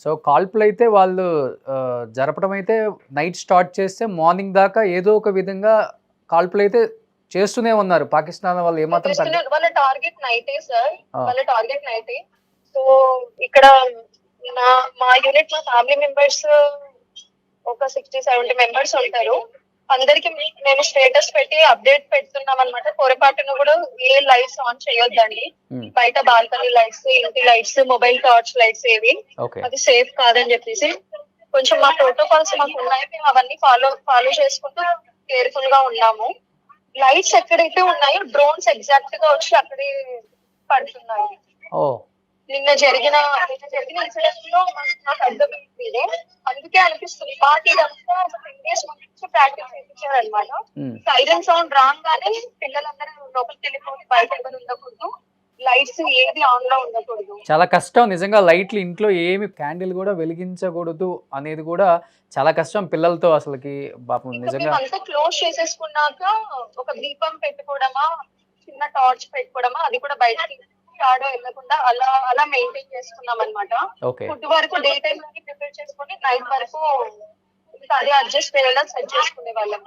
So, కాల్పులైతే వాళ్ళు జరపడం అయితే నైట్ స్టార్ట్ చేస్తే మార్నింగ్ దాకా ఏదో ఒక విధంగా కాల్పులైతే చేస్తూనే ఉన్నారు. పాకిస్తాన్ వాళ్ళు ఏమాత్రం వాళ్ళ టార్గెట్ నైటే సార్. ఆ! వాళ్ళ టార్గెట్ నైటే. సో, ఇక్కడ మా మా యూనిట్ మా ఫ్యామిలీ మెంబర్స్ ఒక 60, 70 మెంబర్స్ ఉంటారు. అందరికి మేము స్టేటస్ పెట్టి అప్డేట్ పెడుతున్నామన్నమాట. పొరపాటున కూడా ఏ లైట్స్ ఆన్ చేయొద్దండి. హ్మ్. బయట బాల్కనీ లైట్స్, ఇంటి లైట్స్, మొబైల్ టార్చ్ లైట్స్ ఏవి ఓకే. అది సేఫ్ కాదని చెప్పేసి కొంచెం మా ప్రోటోకాల్స్ మాకున్నాయి. మేము అవన్నీ ఫాలో చేసుకుంటూ కేర్‌ఫుల్ గా ఉన్నాము. లైట్స్ ఎక్కడైతే ఉన్నాయో డ్రోన్స్ ఎగ్జాక్ట్ గా వచ్చి అక్కడే పడుతున్నాయి. ఓహ్! నిన్న జరిగిన ఇన్సిడెంట్ లో నాకు అర్థమైంది ఇదే. అందుకే అనిపిస్తుంది మాకు ఇదంతా ఒక 10 డేస్ ముందు నుంచి ప్రాక్టీస్ చేయించారన్నమాట. హ్మ్. సైరన్ సౌండ్ రాంగానే పిల్లలందరూ లోపలికి వెళ్ళిపోయి బయట ఎవరు ఉండకూడదు. లైట్స్ ఏది ఆన్ లో ఉండకూడదు. చాలా కష్టం నిజంగా లైట్లు ఇంట్లో ఏమి క్యాండిల్ గూడా వెలిగించకూడదు అనేది గూడా చాలా కష్టం పిల్లలతో అసలకి పాపం ఇంకా నిజంగా. మేమంతా క్లోజ్ చేసేసుకున్నాక ఒక దీపం పెట్టుకోవడమా, చిన్న టార్చ్ పెట్టుకోవడమా, అది కూడా బయటకి షాడో వెళ్ళకుండా అలా అలా మెయింటైన్ చేసుకున్నామన్నమాట. ఓకే. ఫుడ్ వరకు డే టైమ్ లోనే ప్రిపేర్ చేసుకొని నైట్ వరకు ఇంకా అదే అడ్జస్ట్ అయ్యేలా సెట్ చేసుకునేవాళ్ళము.